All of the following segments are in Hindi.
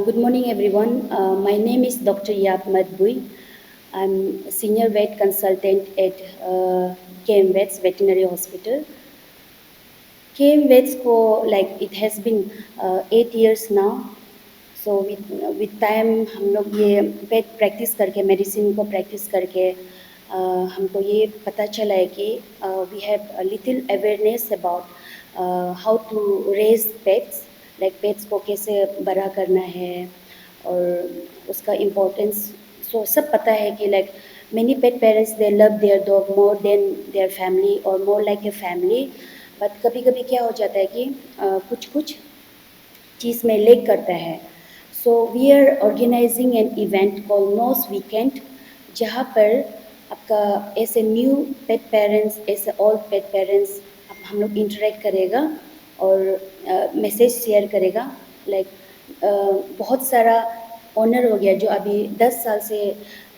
Good morning, everyone. My name is Dr. Yap Madbui. I'm a senior vet consultant at KM Vets Veterinary Hospital. KM Vets को it has been 8 years now. So with time हम लोग ये पेट प्रैक्टिस करके मेडिसिन को प्रैक्टिस करके हमको ये पता चला है कि we have a little awareness about how to raise pets, like pets को कैसे बड़ा करना है और उसका इम्पोर्टेंस सो सब पता है कि many pet parents they love their dog more than their family or more like a family, but कभी कभी क्या हो जाता है कि कुछ कुछ चीज़ में लेग करता है. So we are organising an event call nose weekend, जहाँ पर आपका ऐसे न्यू पेट पेरेंट्स ऐसे ओल्ड पेट पेरेंट्स हम लोग इंटरेक्ट करेगा और मैसेज शेयर करेगा. बहुत सारा ऑनर हो गया जो अभी 10 साल से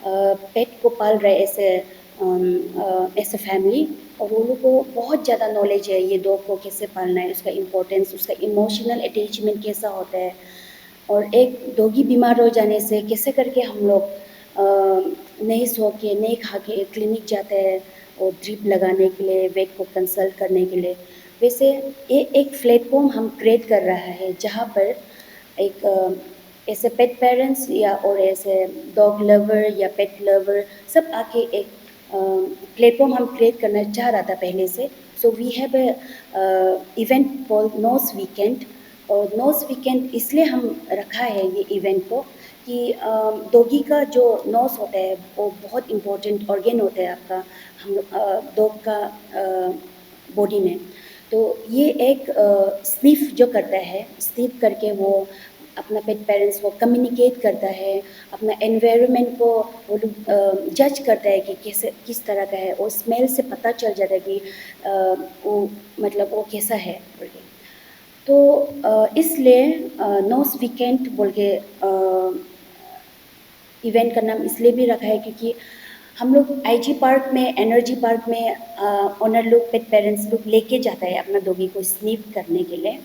पेट को पाल रहे ऐसे फैमिली, और वो लोग को बहुत ज़्यादा नॉलेज है ये डॉग को कैसे पालना है, उसका इम्पोर्टेंस, उसका इमोशनल अटैचमेंट कैसा होता है, और एक डॉगी बीमार हो जाने से कैसे करके हम लोग नहीं सो के नहीं खा के क्लिनिक जाते हैं और ड्रिप लगाने के लिए, वेट को कंसल्ट करने के लिए. वैसे ये एक प्लेटफॉर्म हम क्रिएट कर रहा है जहाँ पर एक ऐसे पेट पेरेंट्स या और ऐसे डॉग लवर या पेट लवर सब आके एक प्लेटफॉर्म हम क्रिएट करना चाह रहा था पहले से. So we have event called nose weekend, और नोज वीकेंड इसलिए हम रखा है ये इवेंट को कि डॉगी का जो नोज होता है वो बहुत इम्पोर्टेंट ऑर्गेन होता है आपका हम डॉग का बॉडी में. तो ये एक स्निफ जो करता है, स्निफ करके वो अपना पेट पेरेंट्स को कम्युनिकेट करता है, अपना एनवायरनमेंट को वो लोग जज करता है कि कैसे किस तरह का है, और स्मेल से पता चल जाता है कि वो मतलब वो कैसा है बोल के. तो इसलिए नोज वीकेंड बोल के इवेंट का नाम इसलिए भी रखा है क्योंकि हम लोग आईजी पार्क में, एनर्जी पार्क में ओनर लोग पेट पेरेंट्स लोग लेके जाता है अपना डॉगी को स्निफ करने के लिए.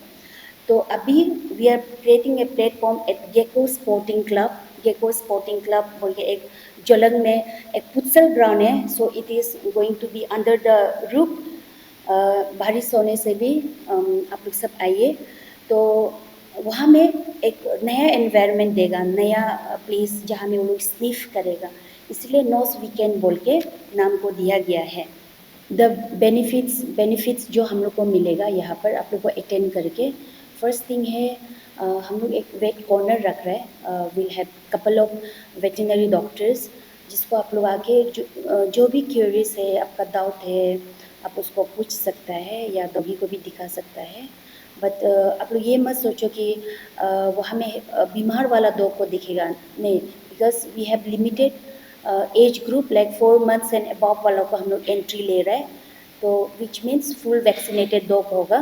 तो अभी we are creating a platform at Gecko Sporting Club. Gecko Sporting Club बोल के एक जोलंग में एक फुटसल ग्राउंड है. So it is going to be under the roof. बारिश होने से भी आप लोग सब आइए. तो वहाँ में एक नया एनवायरनमेंट देगा, नया प्लेस जहाँ में वो लोग स्निफ करेगा, इसलिए नोज वीकेंड बोल के नाम को दिया गया है. द बेनिफिट्स जो हम लोग को मिलेगा यहाँ पर आप लोग को अटेंड करके, फर्स्ट थिंग है हम लोग एक वेट कॉर्नर रख रहे हैं. Will have couple of veterinary doctors जिसको आप लोग आके जो भी क्यूरियस है, आपका डाउट है, आप उसको पूछ सकता है या डॉगी को भी दिखा सकता है. बट आप लोग ये मत सोचो कि वो हमें बीमार वाला डॉग को दिखेगा, नहीं, because we have limited age group like 4 months and above वालों को हम लोग एंट्री ले रहे हैं. तो which means full vaccinated dog होगा.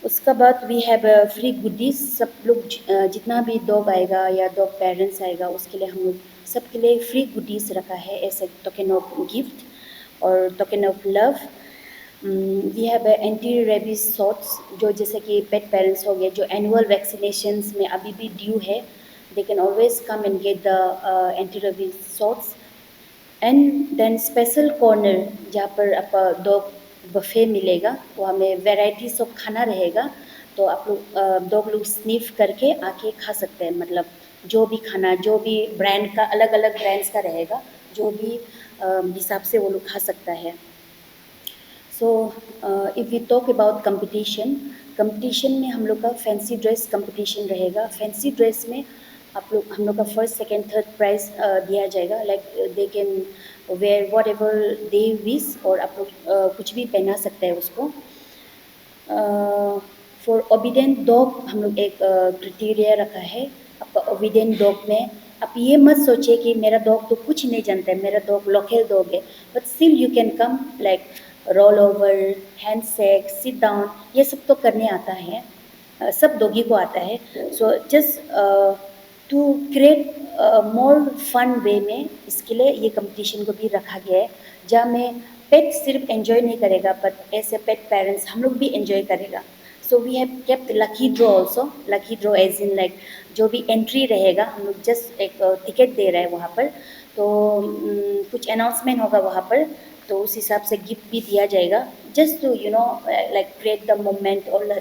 उसका बाद वी हैव फ्री गुडीज. सब लोग जितना भी डॉग आएगा या डॉग पेरेंट्स आएगा उसके लिए हम लोग सबके लिए फ्री गुडीज रखा है as a token of gift और token of love. We have anti rabies shots, जो जैसे कि पेट पेरेंट्स हो गए जो एनुअल वैक्सीनेशंस में अभी भी ड्यू है, they can always come and get the anti rabies shots. And then special corner जहाँ पर आपका डॉग बफे मिलेगा, वहाँ में वेराइटीज ऑफ खाना रहेगा. तो आप लोग डॉग लोग स्निफ करके आके खा सकते हैं, मतलब जो भी खाना, जो भी ब्रांड का, अलग अलग ब्रांड्स का रहेगा, जो भी हिसाब से वो लोग खा सकता है. So if we talk about competition में हम लोग का फैंसी ड्रेस कंपटीशन रहेगा. फैंसी ड्रेस में हम लोग का फर्स्ट सेकेंड थर्ड प्राइज़ दिया जाएगा. Like they can wear what ever they wish, और आप लोग कुछ भी पहना सकते हैं उसको. फॉर ओबीडिएंट डॉग हम लोग एक क्राइटेरिया रखा है. आपका ओबीडिएंट डॉग में आप ये मत सोचिए कि मेरा डॉग तो कुछ नहीं जानता है, मेरा डॉग लोकल डॉग है, but still you can come, like roll over, hand shake, sit down, ये सब तो करने आता है, सब डॉगी को आता है. So just to create more fun way में इसके लिए ये कंपटीशन को भी रखा गया है, जहाँ में पेट सिर्फ एंजॉय नहीं करेगा बट ऐसे पेट पेरेंट्स हम लोग भी एंजॉय करेगा. So we have kept lucky draw also. Lucky draw as in like जो भी एंट्री रहेगा हम लोग जस्ट एक टिकट दे रहे हैं वहाँ पर, तो कुछ अनाउंसमेंट होगा वहाँ पर, तो उस हिसाब से गिफ्ट भी दिया जाएगा, just to like create the moment. और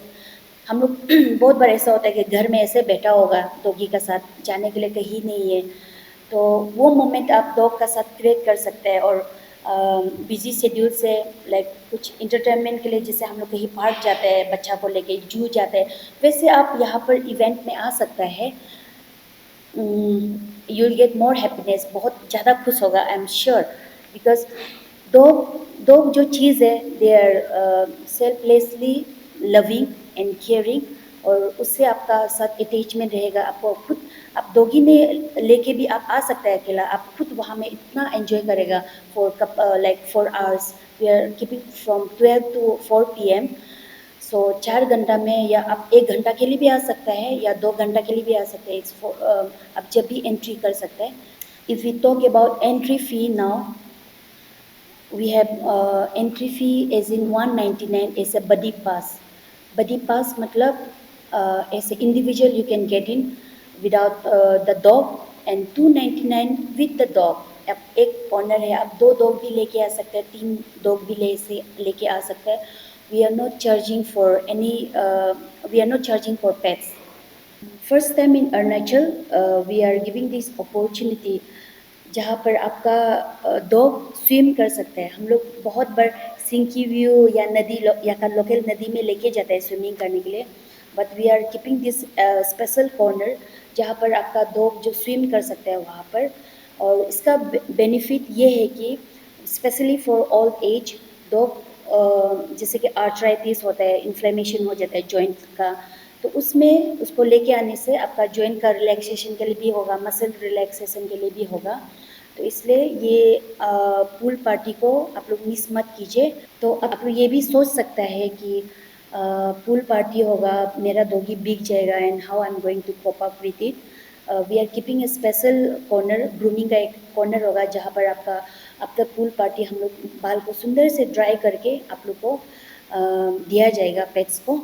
हम लोग बहुत बार ऐसा होता है कि घर में ऐसे बैठा होगा डॉगी का साथ, जाने के लिए कहीं नहीं है, तो वो मोमेंट आप डॉग का साथ क्रिएट कर सकते हैं। और बिजी शेड्यूल से लाइक कुछ इंटरटेनमेंट के लिए जैसे हम लोग कहीं पार्क जाते हैं बच्चा को लेके, जू जाते हैं, वैसे आप यहाँ पर इवेंट में आ सकता है। You will get more happiness, बहुत ज़्यादा खुश होगा I am sure, because dog dog जो चीज़ है they are selflessly loving and caring, और उससे आपका साथ अटैचमेंट रहेगा। आपको खुद आप डॉगी ने लेके भी आप आ सकते हैं अकेला, आप खुद वहाँ में इतना एंजॉय करेगा for like 4 hours. We are keeping from 12 to 4 PM, so 4 घंटा में, या आप 1 घंटा के लिए भी आ सकता है या 2 घंटा के लिए भी आ सकते हैं। आप जब भी एंट्री कर सकते हैं। If we talk about entry fee now, we have entry fee as in 199 as a buddy pass. Buddy pass मतलब as an individual you can get in without the dog, and 299 with the dog. अब एक ऑनर है, आप 2 डॉग भी लेके आ सकते हैं, 3 डॉग भी लेके आ सकते हैं। We are not charging for any we are not charging for pets. First time in Arunachal, we are giving this opportunity जहाँ पर आपका डॉग स्विम कर सकते हैं। हम लोग बहुत बार सिंकी व्यू या नदी या का लोकल नदी में लेके जाते हैं स्विमिंग करने के लिए, but we are keeping this special corner जहाँ पर आपका डॉग जो स्विम कर सकता है वहाँ पर। और इसका बेनिफिट ये है कि specially for all age dog, जैसे कि आर्थराइटिस होता है, इन्फ्लेमेशन हो जाता है जॉइंट का, तो उसमें उसको लेके आने से आपका जॉइंट का रिलैक्सेशन के लिए भी होगा, मसल रिलैक्सेशन के लिए भी होगा। तो इसलिए ये पूल पार्टी को आप लोग मिस मत कीजिए। तो आप लोग ये भी सोच सकता है कि पूल पार्टी होगा, मेरा डॉगी बिक जाएगा and how I am going to cope up with it. We are keeping a special corner, grooming का एक कॉर्नर होगा जहाँ पर आपका पूल पार्टी हम लोग बाल को सुंदर से ड्राई करके आप लोग को दिया जाएगा पेट्स को।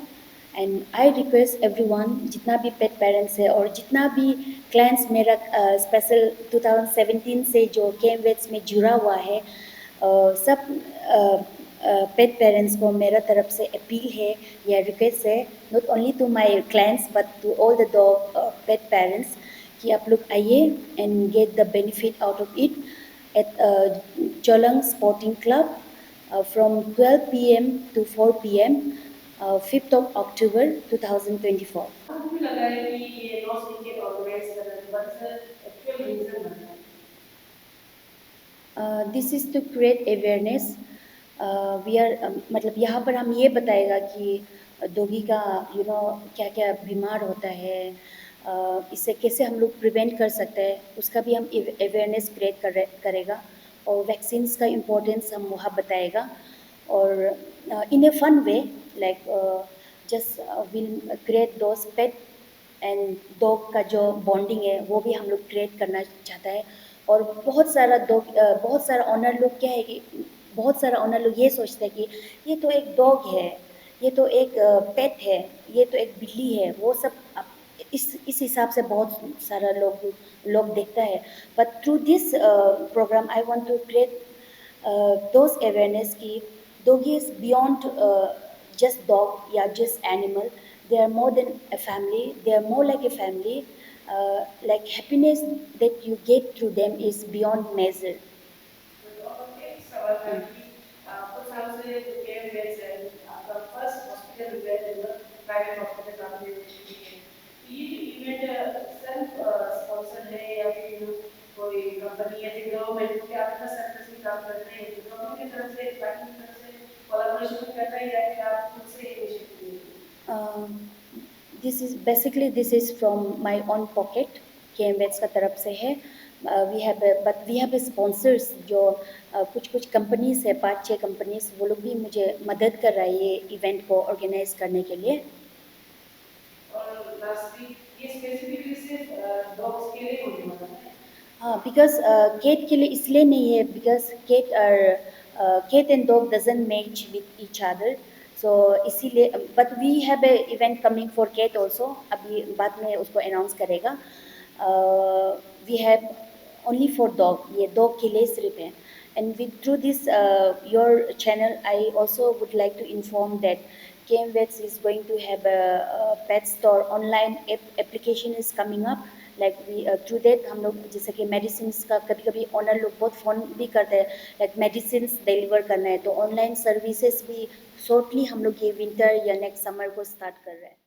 एंड आई रिक्वेस्ट एवरीवन, जितना भी पेट पेरेंट्स है और जितना भी क्लाइंट्स मेरा स्पेशल 2017 से जो केम वेट्स में जुड़ा हुआ है, सब पेट पेरेंट्स को मेरा तरफ से अपील है या रिक्वेस्ट है, not only to my clients but to all the dog pet parents, कि आप लोग आइए and get the benefit out of it at Cholang sporting club from 12 PM to 4 PM, 5th of October 2024. आपको भी लगा है कि ये लॉस वीकेंड ऑर्गेनाइज कर रहे हैं, what is the actual reason बनता है? This is to create awareness. We are मतलब यहाँ पर हम ये बताएगा कि डॉगी का क्या क्या बीमार होता है, इससे कैसे हम लोग प्रिवेंट कर सकते हैं, उसका भी हम अवेयरनेस क्रिएट करेगा। और वैक्सीन्स का इम्पोर्टेंस हम वहाँ बताएगा। और in a fun way, like just will create those pet and dog का जो बॉन्डिंग है वो भी हम लोग क्रिएट करना चाहता है। और बहुत सारा ऑनर लोग क्या है कि बहुत सारा ऑनर लोग ये सोचते हैं कि ये तो एक डॉग है, ये तो एक पेट है, ये तो एक बिल्ली है, वो सब इस हिसाब से बहुत सारा लोग देखता है। But through this programme I want to create those awareness ki doggy is beyond just dog या just animal. They are more than a family, they are more like a family. Like happiness that you get through them is beyond measure. कुछ साल से केयर वेट्स है, आपका फर्स्ट हॉस्पिटल इवेंट है, प्राइवेट हॉस्पिटल आपने ये इवेंट सेल्फ स्पॉन्सर्ड है या फिर कोई कंपनी या फिर गवर्नमेंट के आपका सर्विस में काम करते हैं, तो गवर्नमेंट की तरफ से पार्टी की तरफ से कोलैबोरेशन कर रहे हैं या फिर आप खुद से इनिशिएटिव लेते? This is from my own pocket, KMVets का तरफ से है। we have sponsors जो कुछ कंपनीज है, 5-6 कंपनीज, वो लोग भी मुझे मदद कर रहा है ये इवेंट को ऑर्गेनाइज करने के लिए। और लास्टली ये स्पेसिफिकली सिर्फ डॉग्स के लिए होने वाला है? हाँ, बिकॉज केट के लिए इसलिए नहीं है, because cat and dog doesn't match with each other, so इसीलिए but we have a event coming for cat also, अभी बाद में उसको अनाउंस करेगा. We have only for dog, ये dog के लिए सिर्फ है. And with through this your channel, I also would like to inform that KM Vets is going to have a pet store online application is coming up. Like we through that हम लोग जैसे कि मेडिसिन का कभी कभी ओनर लोग बहुत फ़ोन भी करते हैं, लाइक मेडिसिन डिलीवर करना है, तो ऑनलाइन सर्विसेज भी शॉर्टली हम लोग ये विंटर या नेक्स्ट समर को स्टार्ट कर रहे हैं.